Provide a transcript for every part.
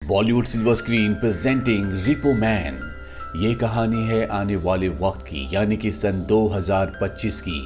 Bollywood silver screen presenting repo man. ये कहानी है आने वाले वक्त की, यानी कि सन 2025 की,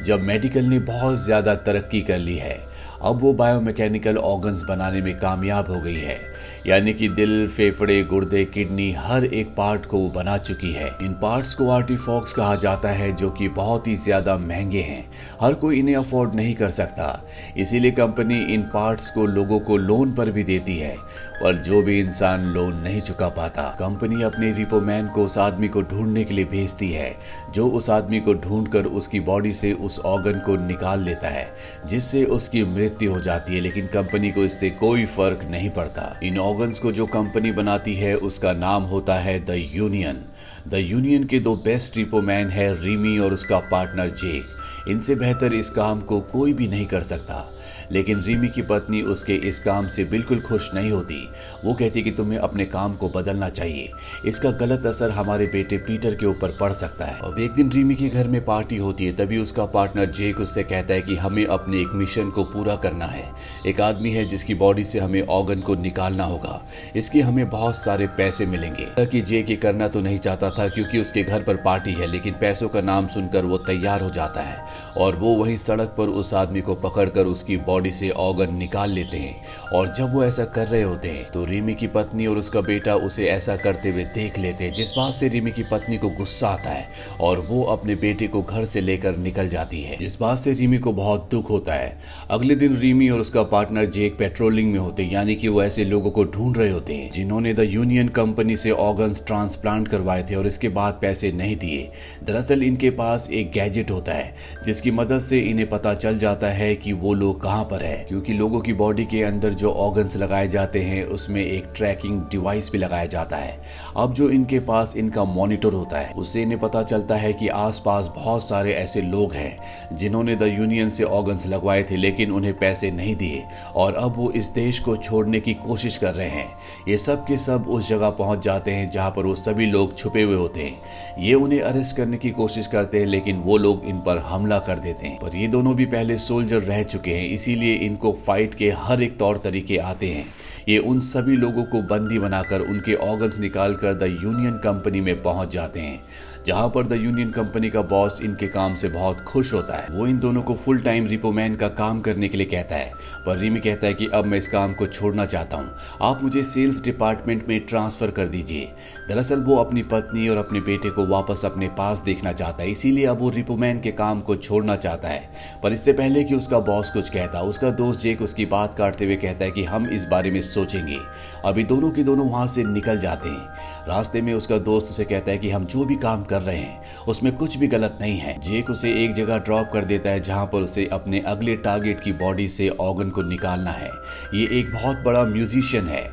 जब मेडिकल ने बहुत ज़्यादा तरक्की कर ली है। अब वो बायोमैकेनिकल ऑर्गन्स बनाने में कामयाब हो गई है, यानी कि दिल, फेफड़े, गुर्दे, किडनी, हर एक पार्ट को वो बना चुकी है। इन पार्ट्स को आर्टिफैक्ट्स कहा जाता है, जो कि बहुत ही ज़्यादा महंगे हैं। हर कोई इन्हें अफोर्ड नहीं कर सकता, इसीलिए कंपनी इन पार्ट्स को लोगों को लोन पर भी देती है। पर जो भी इंसान लोन नहीं चुका पाता, कंपनी अपने रिपो मैन को उस आदमी को ढूंढने के लिए भेजती है, जो उस आदमी को ढूंढकर उसकी बॉडी से उस ऑर्गन को निकाल लेता है, जिससे उसकी मृत्यु हो जाती है। लेकिन कंपनी को इससे कोई फर्क नहीं पड़ता। इन ऑर्गन्स को जो कंपनी बनाती है उसका नाम होता है द यूनियन। द यूनियन के दो बेस्ट रिपो मैन है, रिमी और उसका पार्टनर जेक। इनसे बेहतर इस काम को कोई भी नहीं कर सकता। लेकिन रिमी की पत्नी उसके इस काम से बिल्कुल खुश नहीं होती। वो कहती कि तुम्हें अपने काम को बदलना चाहिए, इसका गलत असर हमारे बेटे पीटर के ऊपर पड़ सकता है। अब एक दिन रिमी के घर में पार्टी होती है, तभी उसका पार्टनर जेक उससे कहता है कि हमें अपने एक मिशन को पूरा करना है। एक आदमी है जिसकी बॉडी से हमें ऑर्गन को निकालना होगा, इसके हमें बहुत सारे पैसे मिलेंगे। हालांकि जेक ये करना तो नहीं चाहता था, क्योंकि उसके घर पर पार्टी है, लेकिन पैसों का नाम सुनकर वो तैयार हो जाता है और वो वहीं सड़क पर उस आदमी को पकड़कर उसकी बॉडी से ऑर्गन निकाल लेते हैं। और जब वो ऐसा कर रहे होते हैं तो रिमी की पत्नी और उसका बेटा उसे ऐसा करते हुए देख लेते हैं, जिस बात से रिमी की पत्नी को गुस्सा आता है और वो अपने बेटे को घर से लेकर निकल जाती है, जिस बात से रिमी को बहुत दुख होता है। अगले दिन रिमी और उसका पार्टनर जेक पेट्रोलिंग में होते हैं, यानी कि वो ऐसे लोगों को ढूंढ रहे होते हैं जिन्होंने द यूनियन कंपनी से ऑर्गन्स ट्रांसप्लांट करवाए थे और इसके बाद पैसे नहीं दिए। दरअसल इनके पास एक गैजेट होता है जिसकी मदद से इन्हें पता चल जाता है कि वो लोग कहां पर है, क्योंकि लोगों की बॉडी के अंदर जो ऑर्गन्स लगाए जाते हैं उसमें एक ट्रैकिंग डिवाइस भी लगाया जाता है। अब जो इनके पास इनका मॉनिटर होता है, उससे इन्हें पता चलता है कि आसपास बहुत सारे ऐसे लोग हैं जिन्होंने द यूनियन से ऑर्गन्स लगवाए थे, लेकिन उन्हें पैसे नहीं दिए और अब वो इस देश को छोड़ने की कोशिश कर रहे हैं। ये सब के सब उस जगह पहुंच जाते हैं जहां पर वो सभी लोग छुपे हुए होते हैं। ये उन्हें अरेस्ट करने की कोशिश करते हैं, लेकिन वो लोग इन पर हमला कर देते हैं। पर ये दोनों भी पहले सोल्जर रह चुके हैं, इसीलिए इनको फाइट के हर एक तौर तरीके आते हैं। ये उन सभी लोगों को बंदी बनाकर उनके ऑर्गन्स निकालकर द यूनियन कंपनी में पहुंच जाते हैं, जहां पर द यूनियन कंपनी का बॉस इनके काम से बहुत खुश होता है। वो इन दोनों को फुल टाइम रिपो मैन का काम करने के लिए कहता है, पर रिमी कहता है कि अब मैं इस काम को छोड़ना चाहता हूं, आप मुझे सेल्स डिपार्टमेंट में ट्रांसफर कर दीजिए। दरअसल वो अपनी पत्नी और अपने बेटे को वापस अपने पास देखना चाहता है, इसीलिए अब वो रिपो मैन के काम को छोड़ना चाहता है। पर इससे पहले कि उसका बॉस कुछ कहता, उसका दोस्त जेक उसकी बात काटते हुए कहता है कि हम इस बारे में सोचेंगे। अभी दोनों के दोनों वहां से निकल जाते हैं। रास्ते में उसका दोस्त उसे कहता है कि हम जो भी काम कर रहे हैं उसमें कुछ भी गलत नहीं है। जेक उसे एक जगह ड्रॉप कर देता है जहां पर उसे अपने अगले टारगेट की बॉडी से ऑर्गन को निकालना है। ये एक बहुत बड़ा म्यूजिशियन है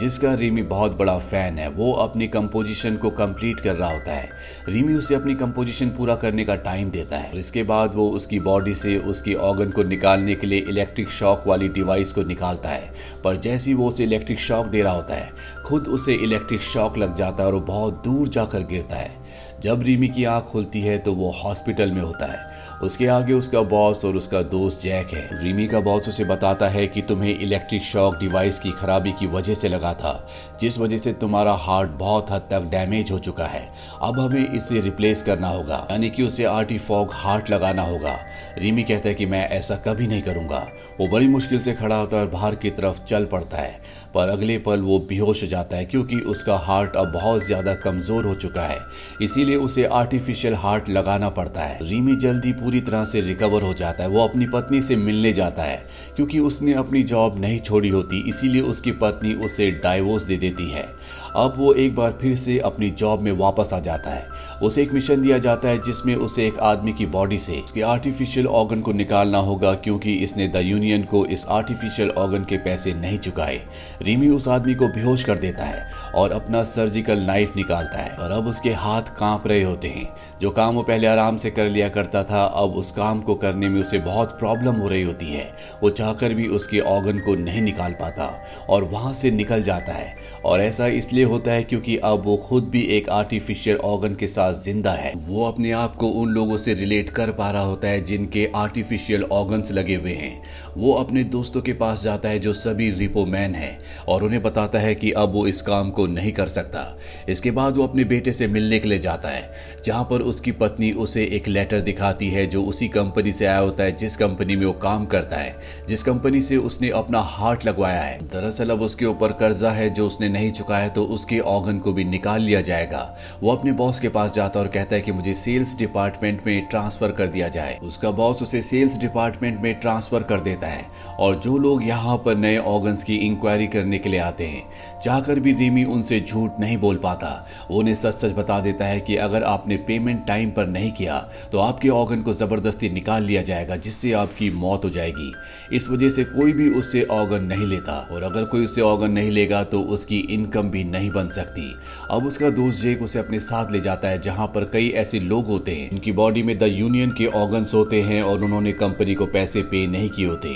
जिसका रिमी बहुत बड़ा फैन है। वो अपनी कंपोजिशन को कंप्लीट कर रहा होता है। रिमी उसे अपनी कंपोजिशन पूरा करने का टाइम देता है और इसके बाद वो उसकी बॉडी से उसकी ऑर्गन को निकालने के लिए इलेक्ट्रिक शॉक वाली डिवाइस को निकालता है। पर जैसे ही वो उसे इलेक्ट्रिक शॉक दे रहा होता है, खुद उसे इलेक्ट्रिक शॉक लग जाता है और वो बहुत दूर जाकर गिरता है। जब रिमी की आंख खुलती है तो वो हॉस्पिटल में होता है। उसके आगे उसका बॉस और उसका दोस्त जैक है। रिमी का बॉस उसे बताता है कि तुम्हें इलेक्ट्रिक शॉक डिवाइस की खराबी की वजह से लगा था, जिस वजह से तुम्हारा हार्ट बहुत हद तक डैमेज हो चुका है। अब हमें इसे रिप्लेस करना होगा, यानी कि उसे आर्टिफैक्ट हार्ट लगाना होगा। रिमी कहता है कि मैं ऐसा कभी नहीं करूंगा। वो बड़ी मुश्किल से खड़ा होता है और बाहर की तरफ चल पड़ता है, पर अगले पल वो बेहोश हो जाता है, क्योंकि उसका हार्ट अब बहुत ज्यादा कमजोर हो चुका है। इसीलिए उसे आर्टिफिशियल हार्ट लगाना पड़ता है। रिमी जल्दी पूरी तरह से रिकवर हो जाता है। वो अपनी पत्नी से मिलने जाता है, क्योंकि उसने अपनी जॉब नहीं छोड़ी होती, इसीलिए उसकी पत्नी उसे डाइवोर्स दे देती है। अब वो एक बार फिर से अपनी जॉब में वापस आ जाता है। उसे एक मिशन दिया जाता है जिसमें उसे एक आदमी की बॉडी से उसके आर्टिफिशियल ऑर्गन को निकालना होगा, क्योंकि इसने द यूनियन को इस आर्टिफिशियल ऑर्गन के पैसे नहीं चुकाए। रिमी उस आदमी को बेहोश कर देता है और अपना सर्जिकल नाइफ निकालता है, और अब उसके हाथ कांप रहे होते हैं। जो काम वो पहले आराम से कर लिया करता था, अब उस काम को करने में उसे बहुत प्रॉब्लम हो रही होती है। वो चाहकर भी उसके ऑर्गन को नहीं निकाल पाता और वहां से निकल जाता है। और ऐसा इसलिए होता है क्योंकि अब वो खुद भी एक आर्टिफिशियल ऑर्गन के साथ जिंदा है। वो अपने आप को उन लोगों से रिलेट कर पा रहा होता है जिनके आर्टिफिशियल ऑर्गन्स लगे हुए हैं। वो अपने दोस्तों के पास जाता है जो सभी रिपो मैन हैं और उन्हें बताता है कि अब वो इस काम को नहीं कर सकता। इसके बाद वो अपने बेटे से मिलने के लिए जाता है, जहां पर उसकी पत्नी उसे एक लेटर दिखाती है जो उसी कंपनी से आया होता है जिस कंपनी में वो काम करता है, जिस कंपनी से उसने अपना हार्ट लगवाया है। दरअसल अब उसके ऊपर कर्जा है जो उसने नहीं चुकाया, तो उसके ऑर्गन को भी निकाल लिया जाएगा। वो अपने बॉस के पास जाता है और कहता है कि मुझे सेल्स डिपार्टमेंट में ट्रांसफर कर दिया जाए। उसका बॉस उसे सेल्स डिपार्टमेंट में ट्रांसफर कर देता है और जो लोग यहाँ पर नए ऑर्गन्स की इंक्वायरी करने के लिए आते हैं, चाहकर भी रिमी उनसे झूठ नहीं बोल पाता। वो उन्हें सच सच बता देता है कि अगर आपने पेमेंट टाइम पर नहीं किया तो आपके ऑर्गन को जबरदस्ती निकाल लिया जाएगा, जिससे आपकी मौत हो जाएगी। इस वजह से कोई भी उससे ऑर्गन नहीं लेता और अगर कोई उससे ऑर्गन नहीं लेगा तो उसकी इनकम भी नहीं बन सकती। अब उसका दोस्त जेक उसे अपने साथ ले जाता है जहां पर कई ऐसे लोग होते हैं उनकी बॉडी में द यूनियन के ऑर्गन्स होते हैं और उन्होंने कंपनी को पैसे पे नहीं किए होते।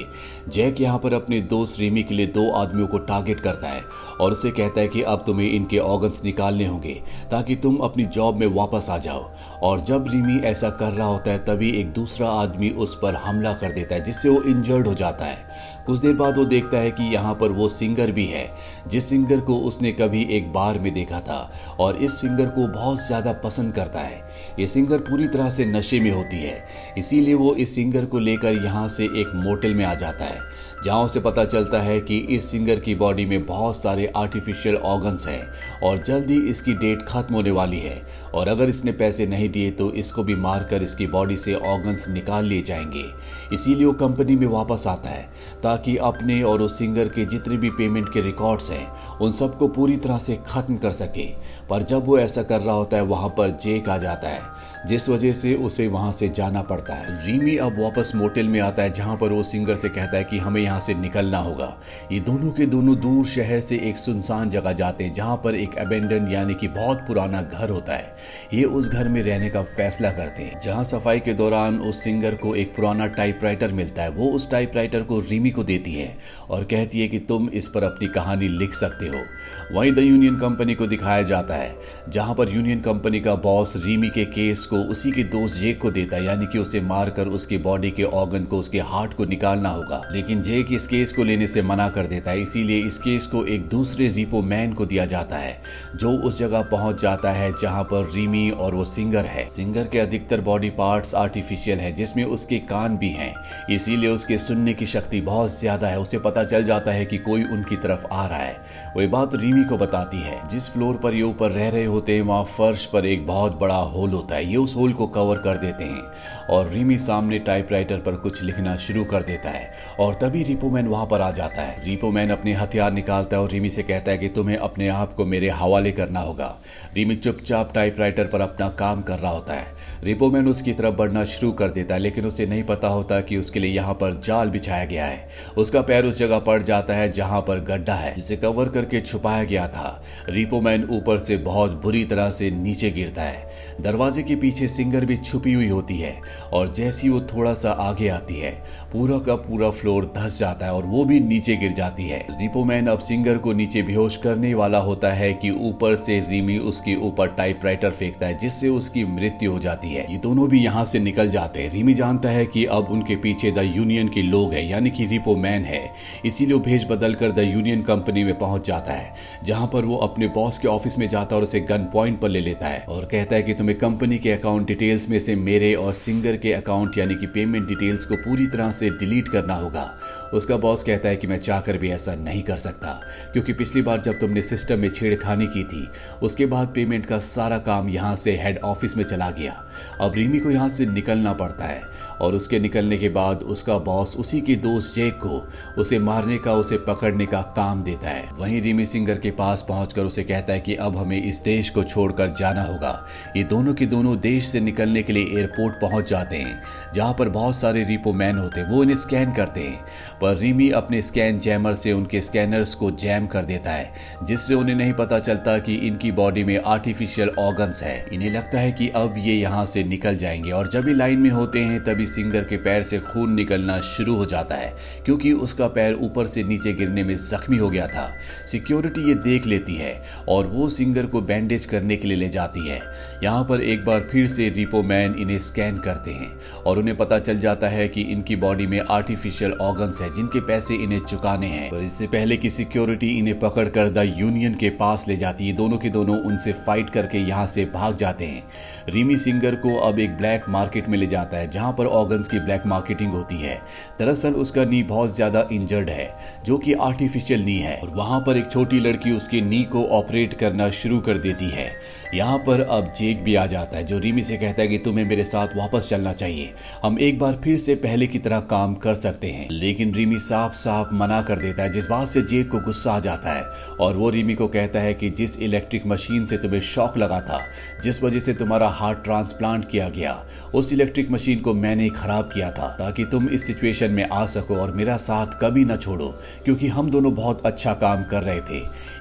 जैक यहाँ पर अपने दोस्त रिमी के लिए 2 आदमियों को टारगेट करता है और उसे कहता है कि अब तुम्हें इनके ऑर्गन्स निकालने होंगे ताकि तुम अपनी जॉब में वापस आ जाओ। और जब रिमी ऐसा कर रहा होता है तभी एक दूसरा आदमी उस पर हमला कर देता है, जिससे वो इंजर्ड हो जाता है। कुछ देर बाद वो देखता है कि यहाँ पर वो सिंगर भी है जिस सिंगर को उसने कभी एक बार में देखा था और इस सिंगर को बहुत ज्यादा पसंद करता है। ये सिंगर पूरी तरह से नशे में होती है, इसीलिए वो इस सिंगर को लेकर यहाँ से एक मोटेल में आ जाता है, जहाँ उसे पता चलता है कि इस सिंगर की बॉडी में बहुत सारे आर्टिफिशियल ऑर्गन्स हैं और जल्दी इसकी डेट खत्म होने वाली है और अगर इसने पैसे नहीं दिए तो इसको भी मारकर इसकी बॉडी से ऑर्गन्स निकाल लिए जाएंगे। इसीलिए वो कंपनी में वापस आता है ताकि अपने और उस सिंगर के जितने भी पेमेंट के रिकॉर्ड्स हैं उन सबको पूरी तरह से खत्म कर सके। पर जब वो ऐसा कर रहा होता है वहां पर जेक आ जाता है, जिस वजह से उसे वहां से जाना पड़ता है। रिमी अब वापस मोटेल में आता है जहां पर वो सिंगर से कहता है कि हमें यहाँ से निकलना होगा। ये दोनों के दोनों दूर शहर से एक सुनसान जगह जाते हैं जहां पर एक अबेंडन यानी कि बहुत पुराना घर होता है। ये उस घर में रहने का फैसला करते हैं, जहां सफाई के दौरान उस सिंगर को एक पुराना टाइपराइटर मिलता है। वो उस टाइपराइटर को रिमी को देती है और कहती है कि तुम इस पर अपनी कहानी लिख सकते हो। वहीं द यूनियन कंपनी को दिखाया जाता है जहां पर यूनियन कंपनी का बॉस रिमी के केस को उसी के दोस्त जेक को देता है, यानी कि उसे मारकर उसके बॉडी के ऑर्गन को, उसके हार्ट को निकालना होगा। लेकिन जेक इस केस को लेने से मना कर देता है, इसीलिए इस केस को एक दूसरे रिपो मैन को दिया जाता है जो उस जगह पहुंच जाता है जहां पर रिमी और वो सिंगर है। सिंगर के अधिकतर बॉडी पार्ट्स आर्टिफिशियल है, जिसमें उसके कान भी हैं, इसीलिए उसके सुनने की शक्ति बहुत ज्यादा है। उसे पता चल जाता है कि कोई उनकी तरफ आ रहा है। वही बात रिमी को बताती है। जिस फ्लोर पर ये ऊपर रह रहे होते हैं वहां फर्श पर एक बहुत बड़ा होल होता है। ये उस होल को कवर कर देते हैं और रिमी सामने टाइपराइटर पर कुछ लिखना शुरू कर देता है और तभी रिपोमैन वहां पर आ जाता है। रिपोमैन अपने हथियार निकालता है और रिमी से कहता है कि तुम्हें अपने आप को मेरे हवाले करना होगा। रिमी चुपचाप टाइपराइटर पर अपना काम कर रहा होता है। रिपोमैन उसकी तरफ बढ़ना शुरू कर देता है, लेकिन उसे नहीं पता होता कि उसके लिए यहाँ पर जाल बिछाया गया है। उसका पैर उस जगह पड़ जाता है जहां पर गड्ढा है जिसे कवर करके छुपाया गया था। रिपोमैन ऊपर से बहुत बुरी तरह से नीचे गिरता है। दरवाजे के पीछे सिंगर भी छुपी हुई होती है और जैसी वो थोड़ा सा आगे आती है पूरा का पूरा फ्लोर धंस जाता है और वो भी नीचे गिर जाती है। रिपोमैन अब सिंगर को नीचे बेहोश करने वाला होता है कि ऊपर से रिमी उसके ऊपर टाइपराइटर फेंकता है, जिससे उसकी मृत्यु हो जाती है। ये दोनों भी यहाँ से निकल जाते हैं। रिमी जानता है कि अब उनके पीछे द यूनियन के लोग हैं, यानी कि रिपोमैन है, इसीलिए वो भेष बदल कर द यूनियन कंपनी में पहुंच जाता है, जहां पर वो अपने बॉस के ऑफिस में जाता है और उसे गन पॉइंट पर ले लेता है और कहता है कि तुम्हें कंपनी के अकाउंट डिटेल्स में से मेरे और सिंगर के अकाउंट यानी कि पेमेंट डिटेल्स को पूरी तरह से डिलीट करना होगा। उसका बॉस कहता है कि मैं चाहकर भी ऐसा नहीं कर सकता, क्योंकि पिछली बार जब तुमने सिस्टम में छेड़खानी की थी उसके बाद पेमेंट का सारा काम यहाँ से हेड ऑफिस में चला गया। अब रिमी को यहाँ से निकलना पड़ता है और उसके निकलने के बाद उसका बॉस उसी के दोस्त जेक को उसे मारने का, उसे पकड़ने का काम देता है। वहीं रिमी सिंगर के पास पहुंचकर उसे कहता है कि अब हमें इस देश को छोड़कर जाना होगा। ये दोनों के दोनों देश से निकलने के लिए एयरपोर्ट पहुंच जाते हैं, जहां पर बहुत सारे रिपोमैन होते हैं। वो इन्हें स्कैन करते हैं, पर रिमी अपने स्कैन जैमर से उनके स्कैनर्स को जैम कर देता है, जिससे उन्हें नहीं पता चलता कि इनकी बॉडी में आर्टिफिशियल ऑर्गन्स है। इन्हें लगता है कि अब ये यहाँ से निकल जाएंगे और जब ये लाइन में होते हैं तभी तभी सिंगर के पैर से खून निकलना शुरू हो जाता है क्योंकि उसका पैर ऊपर से नीचे गिरने में जख्मी हो गया था। सिक्योरिटी ये देख लेती है और वो सिंगर को बैंडेज करने के लिए ले जाती है। यहाँ पर एक बार फिर से रिपो मैन इन्हें स्कैन करते हैं और उन्हें पता चल जाता है कि इनकी बॉडी में आर्टिफिशियल ऑर्गन्स है जिनके पैसे इन्हें चुकाने हैं। पर इससे पहले कि सिक्योरिटी इन्हें पकड़कर द यूनियन के पास ले जाती है, दोनों के दोनों उनसे फाइट करके यहाँ से भाग जाते हैं। रिमी सिंगर को अब एक ब्लैक मार्केट में ले जाता है जहाँ पर ऑर्गन्स की ब्लैक मार्केटिंग होती है। दरअसल उसका नी बहुत ज्यादा इंजर्ड है जो कि आर्टिफिशियल नी है और वहां पर एक छोटी लड़की उसके नी को ऑपरेट करना शुरू कर देती है। यहाँ पर अब जेक भी आ जाता है जो रिमी से कहता है कि तुम्हें मेरे साथ वापस चलना चाहिए, हम एक बार फिर से पहले की तरह काम कर सकते हैं। लेकिन रिमी साफ साफ मना कर देता है जिस बात से जेक को गुस्सा आ जाता है और वो रिमी को कहता है कि जिस इलेक्ट्रिक मशीन से तुम्हें शॉक लगा था, जिस वजह से तुम्हारा हार्ट ट्रांसप्लांट किया गया, उस इलेक्ट्रिक मशीन को मैंने खराब किया था ताकि तुम इस सिचुएशन में आ सको और मेरा साथ कभी न छोड़ो क्योंकि हम दोनों बहुत अच्छा काम कर रहे थे।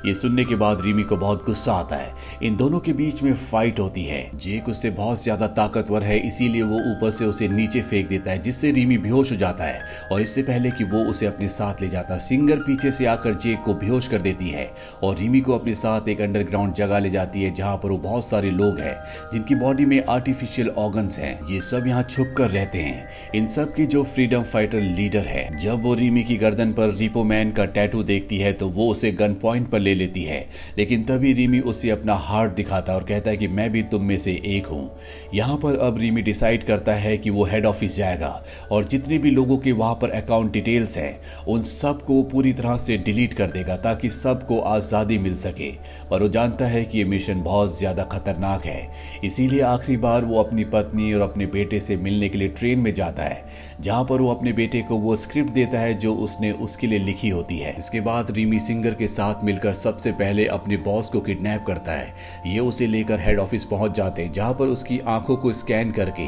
ये सुनने के बाद रिमी को बहुत गुस्सा आता है। इन दोनों के बीच में फाइट होती है। जेक उससे बहुत ज्यादा ताकतवर है इसीलिए वो ऊपर से उसे नीचे फेंक देता है जिससे रिमी बेहोश हो जाता है और इससे पहले कि वो उसे अपने साथ ले जाता, सिंगर पीछे से आकर जेक को बेहोश कर देती है और रिमी को अपने साथ एक अंडरग्राउंड जगह ले जाती है जहां पर वो बहुत सारे लोग हैं जिनकी बॉडी में आर्टिफिशियल ऑर्गन्स हैं। ये सब यहाँ छुप कर रहते हैं। इन सब की जो फ्रीडम फाइटर लीडर है, जब वो रिमी की गर्दन पर रिपो मैन का टैटू देखती है तो वो उसे गन पॉइंट पर ले लेती है। लेकिन तभी रिमी उसे अपना हार्ट दिखाता है और कहता है कि मैं भी तुम में से एक हूँ। यहाँ पर अब रिमी डिसाइड करता है कि वो हेड ऑफिस जाएगा और जितने भी लोगों के वहां पर अकाउंट डिटेल्स हैं उन सब को पूरी तरह से डिलीट कर देगा ताकि सबको आज़ादी मिल सके। पर वो जानता है कि ये मिशन बहुत ज़्यादा खतरनाक है, इसीलिए आखिरी बार वो अपनी पत्नी और अपने बेटे से मिलने के लिए ट्रेन में जाता है जहाँ पर वो अपने बेटे को वो स्क्रिप्ट देता है जो उसने उसके लिए लिखी होती है। इसके बाद रिमी सिंगर के साथ मिलकर सबसे पहले अपने बॉस को किडनैप करता है। ये उसे लेकर हेड ऑफिस पहुंच जाते हैं जहां पर उसकी आंखों को स्कैन करके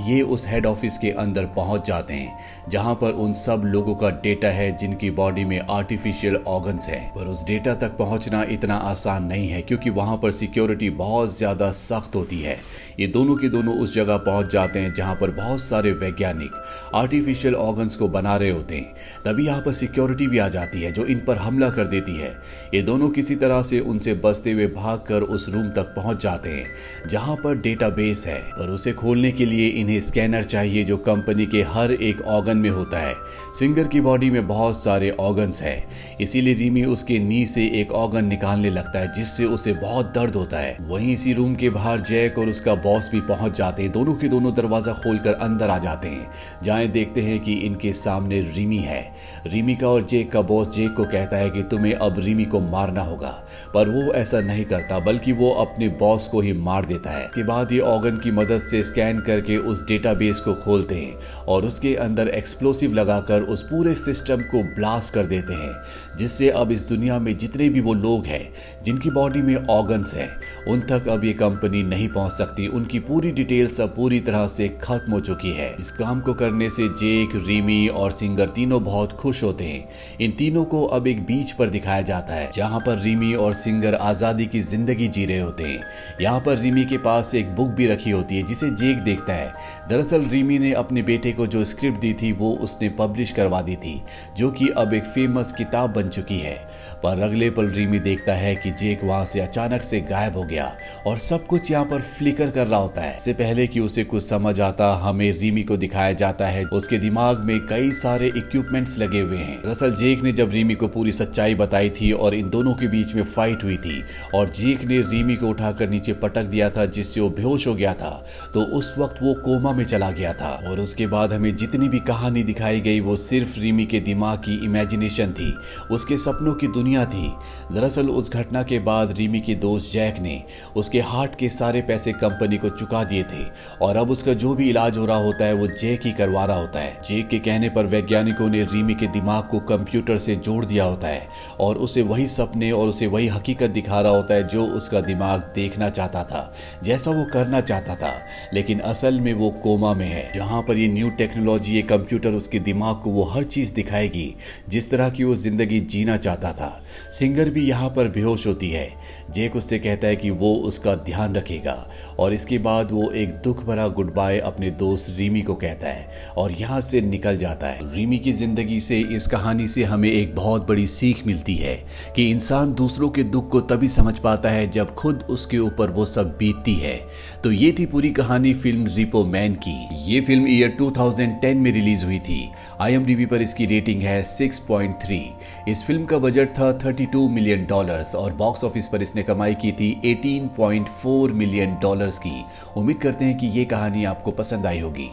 ये उस हेड ऑफिस के अंदर पहुंच जाते हैं जहां पर उन सब लोगों का डेटा है जिनकी बॉडी में आर्टिफिशियल ऑर्गन्स हैं। पर उस डेटा तक पहुंचना इतना आसान नहीं है क्योंकि वहां पर सिक्योरिटी बहुत ज्यादा सख्त होती है। ये दोनों के दोनों उस जगह पहुंच जाते हैं जहां पर बहुत सारे वैज्ञानिक आर्टिफिशियल ऑर्गन्स को बना रहे होते हैं। तभी यहाँ पर सिक्योरिटी भी आ जाती है जो इन पर हमला कर देती है। ये दोनों किसी तरह से उनसे बचते हुए भागकर उस रूम तक पहुंच जाते हैं जहां पर डेटाबेस है और उसे खोलने के लिए इन्हें स्कैनर चाहिए जो कंपनी के हर एक ऑर्गन में होता है। सिंगर की बॉडी में बहुत सारे ऑर्गन्स हैं, इसीलिए रिमी उसके नी से एक ऑर्गन निकालने लगता है जिससे उसे बहुत दर्द होता है। वहीं इसी रूम के बाहर जैक और उसका बॉस भी पहुंच जाते हैं। दोनों के दोनों दरवाजा खोलकर अंदर आ जाते हैं जहां देखते हैं कि इनके सामने रिमी है। रिमी का और जेक का बॉस जेक को कहता है कि तुम्हें अब रिमी को मारना होगा, पर वो ऐसा नहीं करता बल्कि वो अपने बॉस को ही मार देता है। इसके बाद ये ऑर्गन की मदद से स्कैन करके उस डेटाबेस को खोलते हैं और उसके अंदर एक्सप्लोसिव लगाकर उस पूरे सिस्टम को ब्लास्ट कर देते हैं जिससे अब इस दुनिया में जितने भी वो लोग हैं जिनकी बॉडी में ऑर्गन्स हैं उन तक अब ये कंपनी नहीं पहुंच सकती। उनकी पूरी डिटेल्स अब पूरी तरह से खत्म हो चुकी है। इस काम को करने से जेक, रिमी और सिंगर तीनों बहुत खुश होते हैं। इन तीनों को अब एक बीच पर दिखाया जाता है जहां पर रिमी और सिंगर आजादी की जिंदगी जी रहे होते हैं। यहाँ पर रिमी के पास एक बुक भी रखी होती है जिसे जेक देखता है। दरअसल रिमी ने अपने बेटे को जो स्क्रिप्ट दी थी वो उसने पब्लिश करवा दी थी जो कि अब एक फेमस किताब बन चुकी है। पर अगले पल रिमी देखता है कि जेक वहां से अचानक से गायब हो गया और सब कुछ यहाँ पर फ्लिकर कर रहा होता है। इससे पहले कि उसे कुछ समझ आता हमें रिमी को दिखाया जाता है उसके दिमाग में कई सारे इक्विपमेंट्स लगे हुए हैं। दरअसल जेक ने जब रिमी को पूरी सच्चाई बताई थी और इन दोनों के बीच में फाइट हुई थी और जेक ने रिमी को उठाकर नीचे पटक दिया था जिससे वो बेहोश हो गया था, तो उस वक्त वो कोमा में चला गया था। और उसके बाद हमें जितनी भी कहानी दिखाई गई वो सिर्फ रिमी के दिमाग की इमेजिनेशन थी, उसके सपनों की दुनिया थी। दरअसल उस घटना के बाद रिमी के दोस्त जैक ने उसके हार्ट के सारे पैसे कंपनी को चुका दिए थे और अब उसका जो भी इलाज हो रहा होता है वो जेक ही करवा रहा होता है। जेक के कहने पर वैज्ञानिकों ने रिमी के दिमाग को कंप्यूटर से जोड़ दिया होता है और उसे वही सपने और उसे वही हकीकत दिखा रहा होता है जो उसका दिमाग देखना चाहता था, जैसा वो करना चाहता था। लेकिन असल में वो कोमा में है जहां पर ये न्यू टेक्नोलॉजी, ये कंप्यूटर उसके दिमाग को वो हर चीज दिखाएगी जिस तरह की वो जिंदगी जीना चाहता था। सिंगर भी यहाँ पर बेहोश होती है। जैक उससे कहता है कि वो उसका ध्यान रखेगा और इसके बाद वो एक दुख भरा गुड बाय अपने दोस्त रीमी को कहता है और यहाँ से निकल जाता है। रीमी की जिंदगी से, इस कहानी से हमें एक बहुत बड़ी सीख मिलती है कि इंसान दूसरों के दुख को तभी समझ पाता है जब खुद उसके ऊपर वो सब बीतती है। तो ये थी पूरी कहानी फिल्म रिपो मैन की। ये फिल्म ईयर 2010 में रिलीज हुई थी। IMDb पर इसकी रेटिंग है 6.3। इस फिल्म का बजट था $32 मिलियन और बॉक्स ऑफिस पर इसने कमाई की थी $18.4 मिलियन की। उम्मीद करते हैं कि ये कहानी आपको पसंद आई होगी।